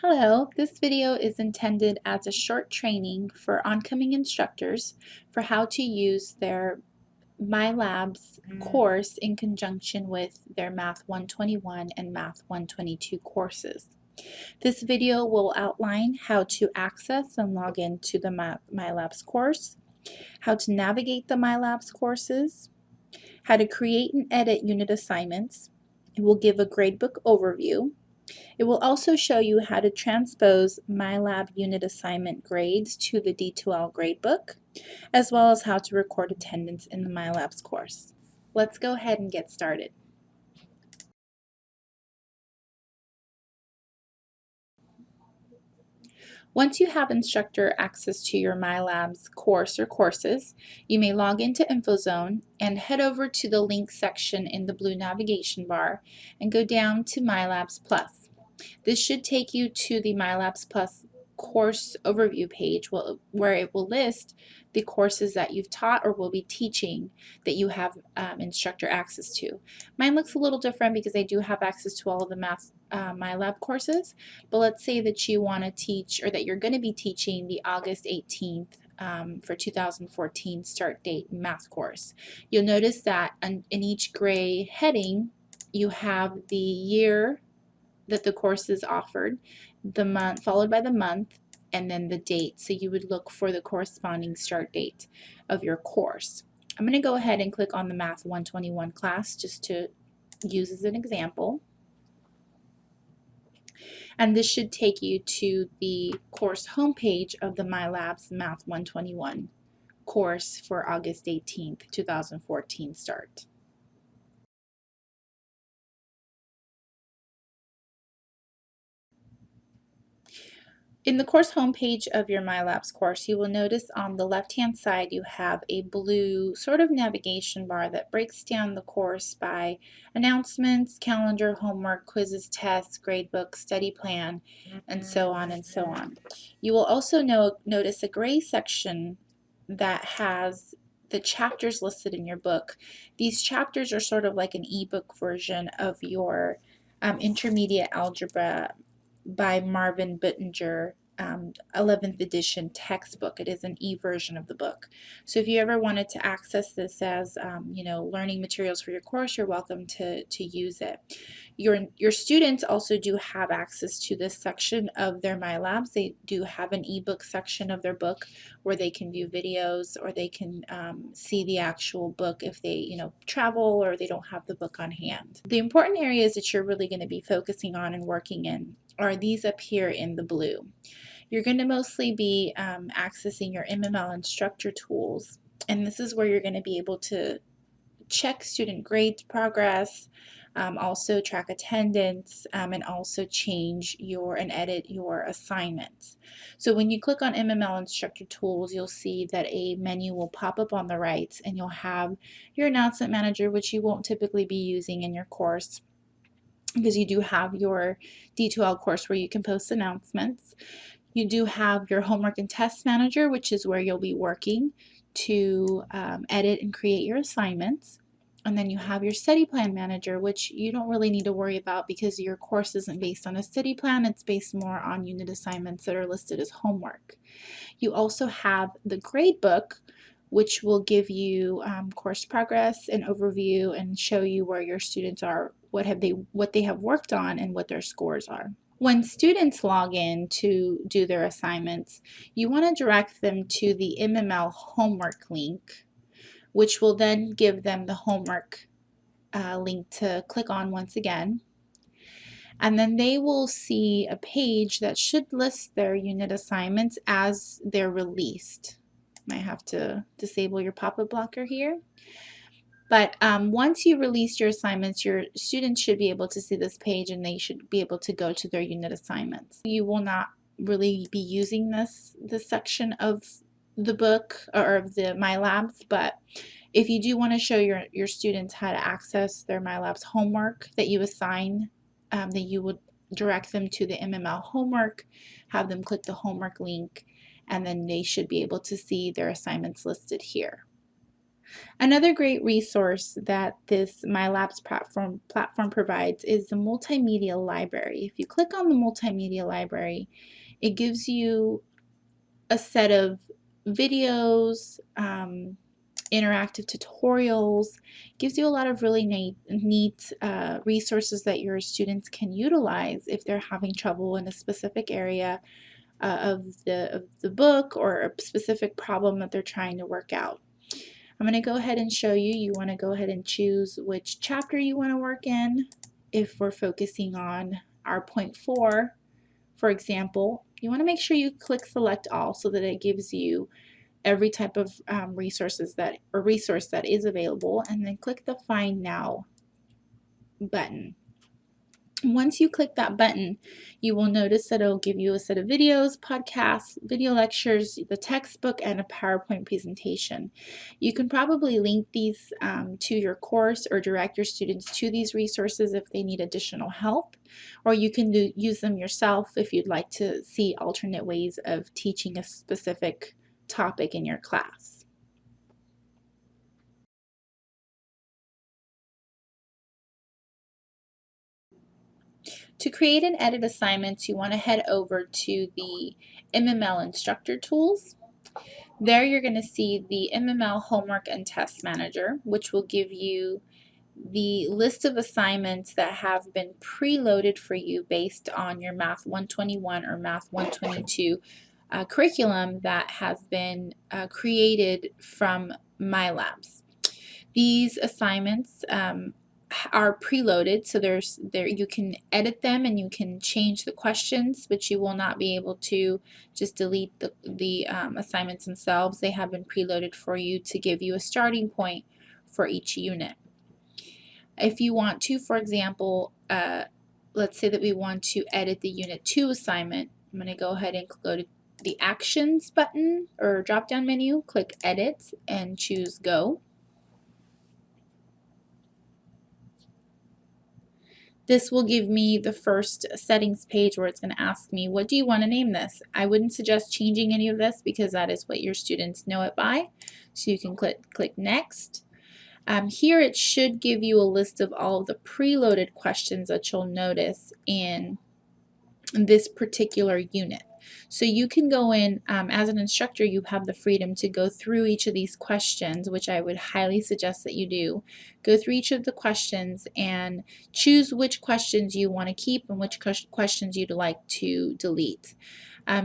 Hello, this video is intended as a short training for oncoming instructors for how to use their Mylabs course in conjunction with their Math 121 and Math 122 courses. This video will outline how to access and log into the Mylabs course, how to navigate the Mylabs courses, how to create and edit unit assignments. It will give a gradebook overview. It will also show you how to transpose Mylab unit assignment grades to the D2L gradebook, as well as how to record attendance in the Mylabs course. Let's go ahead and get started. Once you have instructor access to your Mylabs course or courses, you may log into InfoZone and head over to the link section in the blue navigation bar and go down to Mylabs Plus. This should take you to the Mylabs Plus course overview page where it will list the courses that you've taught or will be teaching that you have instructor access to. Mine looks a little different because I do have access to all of the Math Mylab courses, but let's say that you want to teach or that you're going to be teaching the August 18th for 2014 start date math course. You'll notice that in each gray heading you have the year that the course is offered, the month followed by the month, and then the date. So you would look for the corresponding start date of your course. I'm going to go ahead and click on the Math 121 class just to use as an example. And this should take you to the course homepage of the Mylabs Math 121 course for August 18th, 2014 start. In the course homepage of your Mylabs course, you will notice on the left-hand side you have a blue sort of navigation bar that breaks down the course by announcements, calendar, homework, quizzes, tests, gradebook, study plan, and so on and so on. You will also notice a gray section that has the chapters listed in your book. These chapters are sort of like an ebook version of your intermediate algebra by Marvin Bittinger 11th edition textbook. It is an e-version of the book. So if you ever wanted to access this as learning materials for your course, you're welcome to use it. Your students also do have access to this section of their Mylabs. They do have an ebook section of their book where they can view videos or they can see the actual book if they travel or they don't have the book on hand. The important areas that you're really going to be focusing on and working in are these up here in the blue. You're going to mostly be accessing your MML instructor tools, and this is where you're going to be able to check student grade progress, also track attendance, and also change and edit your assignments. So when you click on MML instructor tools, you'll see that a menu will pop up on the right, and you'll have your announcement manager, which you won't typically be using in your course, because you do have your D2L course where you can post announcements. You do have your homework and test manager, which is where you'll be working to edit and create your assignments. And then you have your study plan manager, which you don't really need to worry about because your course isn't based on a study plan. It's based more on unit assignments that are listed as homework. You also have the gradebook, which will give you course progress and overview and show you where your students are, what they have worked on, and what their scores are. When students log in to do their assignments, you want to direct them to the MML homework link, which will then give them the homework link to click on once again. And then they will see a page that should list their unit assignments as they're released. Might have to disable your pop-up blocker here. But once you release your assignments, your students should be able to see this page and they should be able to go to their unit assignments. You will not really be using this section of the book or of the Mylabs, but if you do want to show your students how to access their Mylabs homework that you assign, then you would direct them to the MML homework, have them click the homework link, and then they should be able to see their assignments listed here. Another great resource that this Mylabs platform provides is the multimedia library. If you click on the multimedia library, it gives you a set of videos, interactive tutorials, gives you a lot of really neat resources that your students can utilize if they're having trouble in a specific area of the book or a specific problem that they're trying to work out. I'm going to go ahead and show you. You want to go ahead and choose which chapter you want to work in. If we're focusing on our point 4, for example, you want to make sure you click select all so that it gives you every type of resource that is available, and then click the Find Now button. Once you click that button, you will notice that it will give you a set of videos, podcasts, video lectures, the textbook, and a PowerPoint presentation. You can probably link these to your course or direct your students to these resources if they need additional help, or you can use them yourself if you'd like to see alternate ways of teaching a specific topic in your class. To create and edit assignments, you want to head over to the MML Instructor Tools. There you're going to see the MML Homework and Test Manager, which will give you the list of assignments that have been preloaded for you based on your Math 121 or Math 122 curriculum that has been created from Mylabs. These assignments are preloaded, so you can edit them and you can change the questions, but you will not be able to just delete the assignments themselves. They have been preloaded for you to give you a starting point for each unit. If you want to, for example, let's say that we want to edit the Unit 2 assignment, I'm going to go ahead and go to the Actions button or drop-down menu, click Edit, and choose Go. This will give me the first settings page where it's going to ask me, what do you want to name this? I wouldn't suggest changing any of this because that is what your students know it by. So you can click Next. Here it should give you a list of all of the preloaded questions that you'll notice in this particular unit. So you can go in, as an instructor, you have the freedom to go through each of these questions, which I would highly suggest that you do. Go through each of the questions and choose which questions you want to keep and which questions you'd like to delete.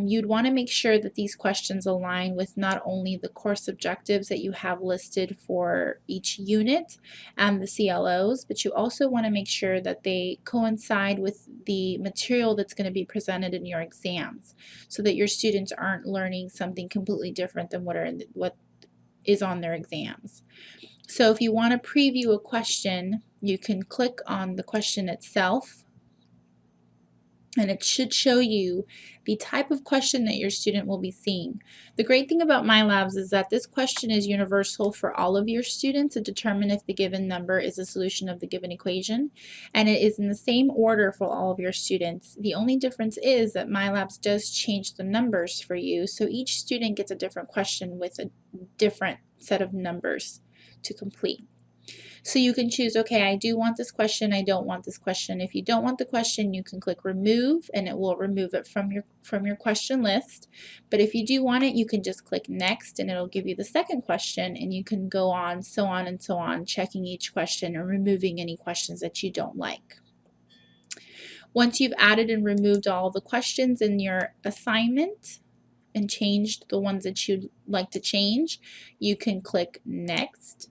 You'd want to make sure that these questions align with not only the course objectives that you have listed for each unit and the CLOs, but you also want to make sure that they coincide with the material that's going to be presented in your exams, so that your students aren't learning something completely different than what is on their exams. So if you want to preview a question, you can click on the question itself, and it should show you the type of question that your student will be seeing. The great thing about Mylabs is that this question is universal for all of your students to determine if the given number is a solution of the given equation, and it is in the same order for all of your students. The only difference is that Mylabs does change the numbers for you, so each student gets a different question with a different set of numbers to complete. So you can choose, okay, I do want this question, I don't want this question. If you don't want the question, you can click remove and it will remove it from your question list. But if you do want it, you can just click next and it'll give you the second question, and you can go on, so on and so on, checking each question and removing any questions that you don't like. Once you've added and removed all the questions in your assignment and changed the ones that you'd like to change, you can click next.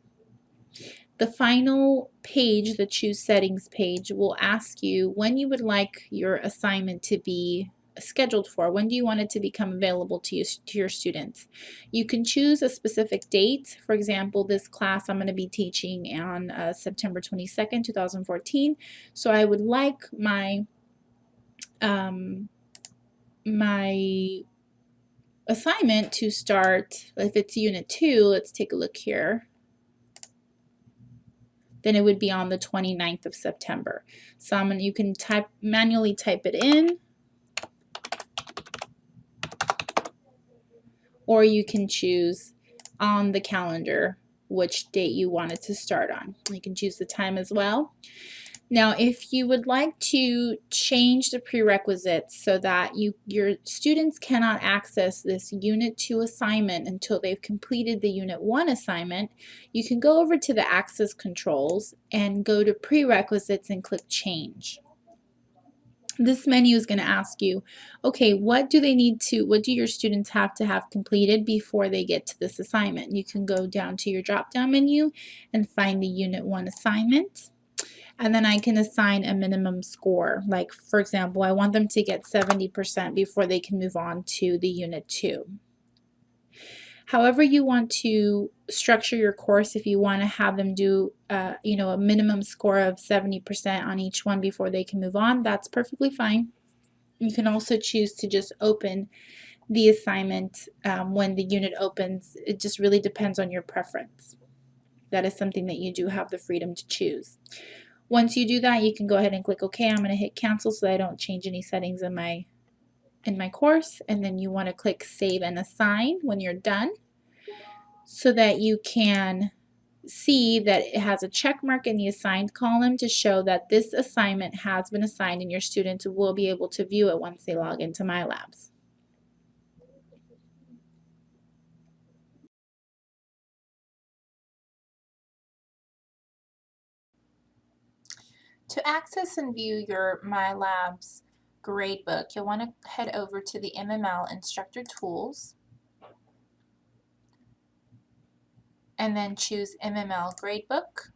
The final page, the Choose Settings page, will ask you when you would like your assignment to be scheduled for. When do you want it to become available to your students? You can choose a specific date. For example, this class I'm going to be teaching on September 22nd, 2014. So I would like my my assignment to start, if it's Unit 2, let's take a look here, then it would be on the 29th of September. So you can manually type it in, or you can choose on the calendar which date you want it to start on. You can choose the time as well. Now, if you would like to change the prerequisites so that your students cannot access this Unit 2 assignment until they've completed the Unit 1 assignment, you can go over to the Access Controls and go to Prerequisites and click Change. This menu is going to ask you, okay, what do your students have to have completed before they get to this assignment? You can go down to your drop-down menu and find the Unit 1 assignment. And then I can assign a minimum score. Like, for example, I want them to get 70% before they can move on to the Unit 2. However you want to structure your course, if you want to have them do a minimum score of 70% on each one before they can move on, that's perfectly fine. You can also choose to just open the assignment when the unit opens. It just really depends on your preference. That is something that you do have the freedom to choose. Once you do that, you can go ahead and click OK. I'm going to hit cancel so that I don't change any settings in my course, and then you want to click Save and Assign when you're done so that you can see that it has a check mark in the assigned column to show that this assignment has been assigned and your students will be able to view it once they log into Mylabs. To access and view your Mylabs gradebook, you'll want to head over to the MML Instructor Tools and then choose MML Gradebook.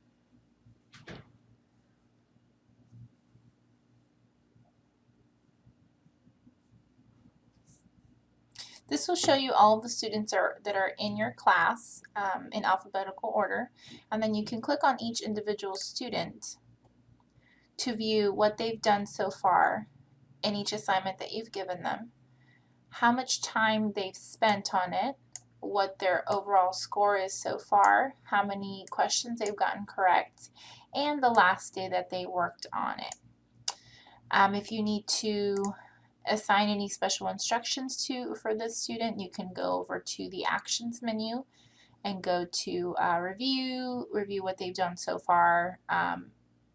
This will show you all of the students that are in your class in alphabetical order, and then you can click on each individual student to view what they've done so far in each assignment that you've given them, how much time they've spent on it, what their overall score is so far, how many questions they've gotten correct, and the last day that they worked on it. If you need to assign any special instructions for this student, you can go over to the Actions menu and go to review what they've done so far,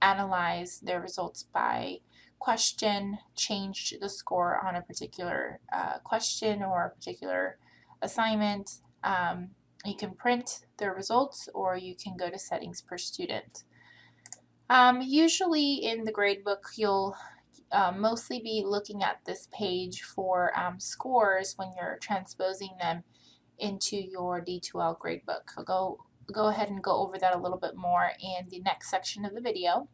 analyze their results by question, change the score on a particular question or a particular assignment. You can print their results, or you can go to settings per student. Usually in the gradebook you'll mostly be looking at this page for scores when you're transposing them into your D2L gradebook. I'll go ahead and go over that a little bit more in the next section of the video.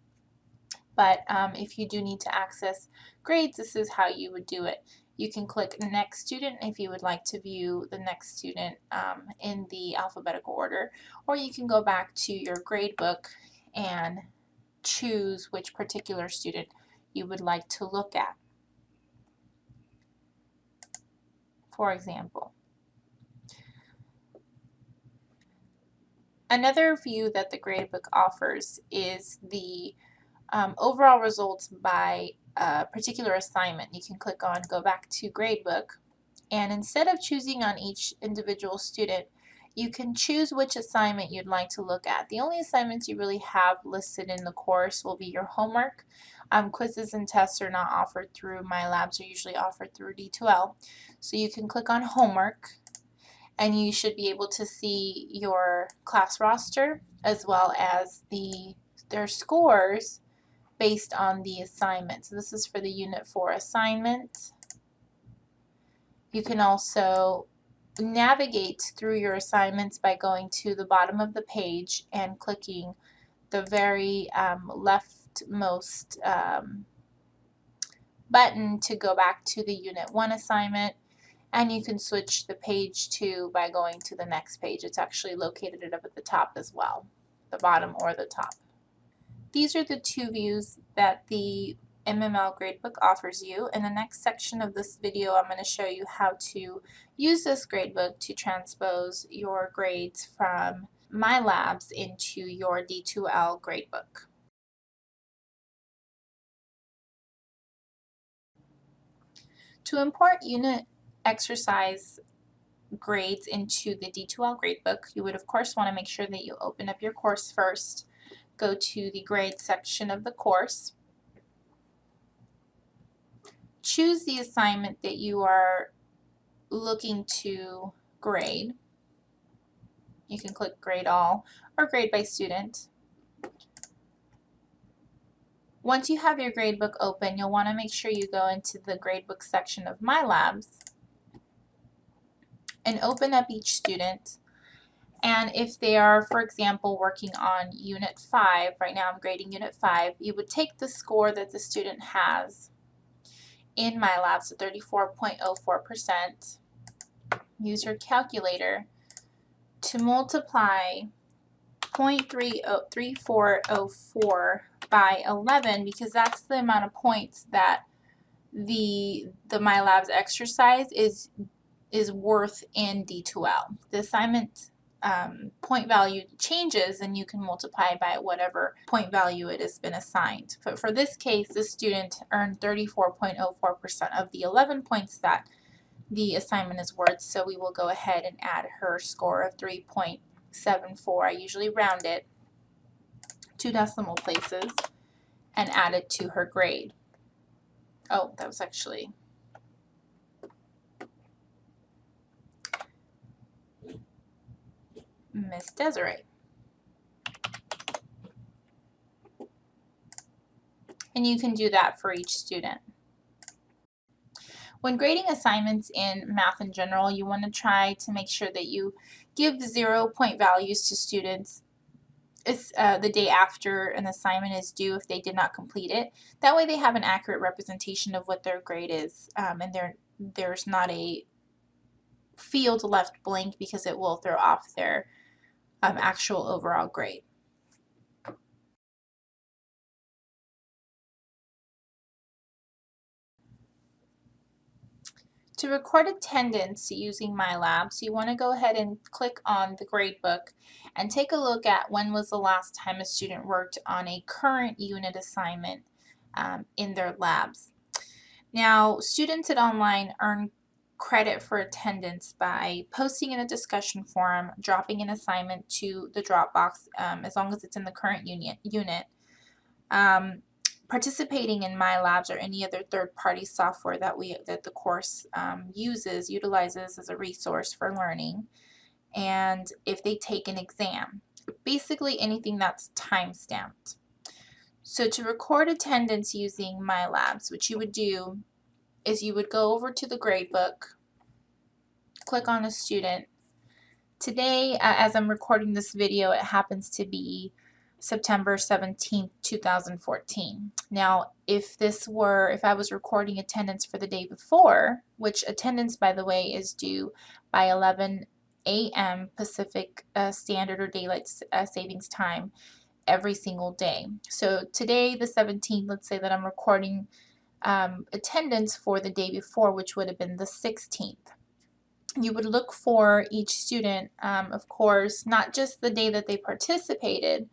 But if you do need to access grades, this is how you would do it. You can click Next Student if you would like to view the next student in the alphabetical order, or you can go back to your gradebook and choose which particular student you would like to look at. For example, another view that the gradebook offers is the overall results by a particular assignment. You can click on Go Back to Gradebook, and instead of choosing on each individual student, you can choose which assignment you'd like to look at. The only assignments you really have listed in the course will be your homework. Quizzes and tests are not offered through Mylabs, are usually offered through D2L. So you can click on Homework, and you should be able to see your class roster as well as their scores based on the assignment. So this is for the Unit 4 assignment. You can also navigate through your assignments by going to the bottom of the page and clicking the very leftmost button to go back to the Unit 1 assignment, and you can switch the page to by going to the next page. It's actually located up at the top as well, the bottom or the top. These are the two views that the MML gradebook offers you. In the next section of this video, I'm going to show you how to use this gradebook to transpose your grades from Mylabs into your D2L gradebook. To import unit exercise grades into the D2L gradebook, you would of course want to make sure that you open up your course first. Go to the grade section of the course. Choose the assignment that you are looking to grade. You can click grade all or grade by student. Once you have your gradebook open, you'll want to make sure you go into the gradebook section of Mylabs and open up each student. And if they are, for example, working on Unit 5, right now I'm grading Unit 5, you would take the score that the student has in Mylabs, so 34.04%, use your calculator to multiply 0.3404 by 11, because that's the amount of points that the Mylabs exercise is worth in D2L. The assignment point value changes, and you can multiply by whatever point value it has been assigned. But for this case, the student earned 34.04% of the 11 points that the assignment is worth, so we will go ahead and add her score of 3.74. I usually round it 2 decimal places and add it to her grade. Oh, that was actually Miss Desiree. And you can do that for each student. When grading assignments in math in general, you want to try to make sure that you give 0-point values to students the day after an assignment is due if they did not complete it. That way they have an accurate representation of what their grade is, and there's not a field left blank, because it will throw off their actual overall grade. To record attendance using Mylabs, you want to go ahead and click on the gradebook and take a look at when was the last time a student worked on a current unit assignment in their labs. Now, students at online earn credit for attendance by posting in a discussion forum, dropping an assignment to the Dropbox as long as it's in the current unit, participating in Mylabs or any other third-party software that the course utilizes as a resource for learning, and if they take an exam. Basically anything that's time-stamped. So to record attendance using Mylabs, what you would do is you would go over to the gradebook, click on a student. Today, as I'm recording this video, it happens to be September 17th, 2014. Now, if I was recording attendance for the day before, which attendance, by the way, is due by 11 a.m. Pacific Standard or Daylight Savings Time every single day. So today, the 17th, let's say that I'm recording attendance for the day before, which would have been the 16th. You would look for each student, of course, not just the day that they participated.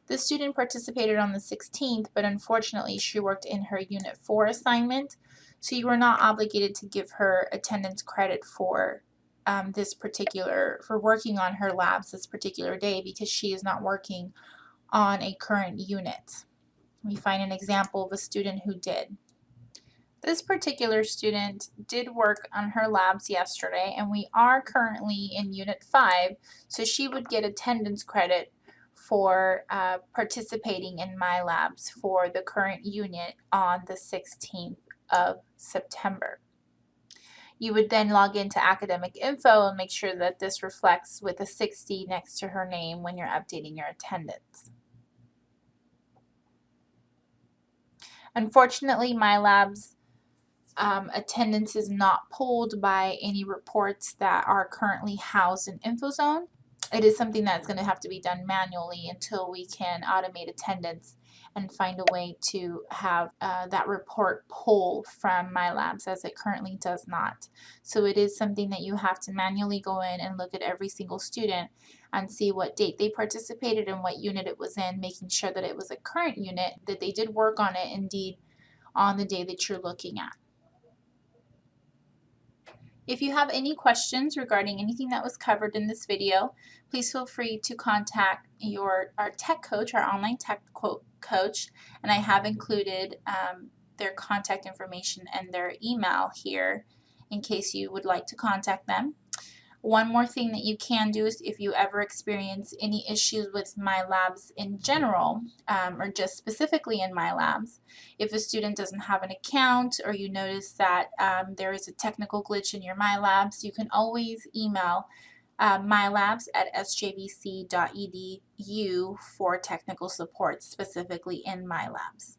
The student participated on the 16th, but unfortunately she worked in her Unit 4 assignment, so you were not obligated to give her attendance credit for for working on her labs this particular day, because she is not working on a current unit. We find an example of a student who did. This particular student did work on her labs yesterday, and we are currently in Unit 5, so she would get attendance credit for participating in Mylabs for the current unit on the 16th of September. You would then log into academic info and make sure that this reflects with a 60 next to her name when you're updating your attendance. Unfortunately, Mylabs attendance is not pulled by any reports that are currently housed in InfoZone. It is something that's going to have to be done manually until we can automate attendance and find a way to have that report pull from Mylabs, as it currently does not. So it is something that you have to manually go in and look at every single student and see what date they participated and what unit it was in, making sure that it was a current unit, that they did work on it indeed on the day that you're looking at. If you have any questions regarding anything that was covered in this video, please feel free to contact our tech coach, our online tech coach, and I have included their contact information and their email here in case you would like to contact them. One more thing that you can do is if you ever experience any issues with Mylabs in general, or just specifically in Mylabs, if a student doesn't have an account or you notice that there is a technical glitch in your Mylabs, you can always email mylabs@sjvc.edu for technical support specifically in Mylabs.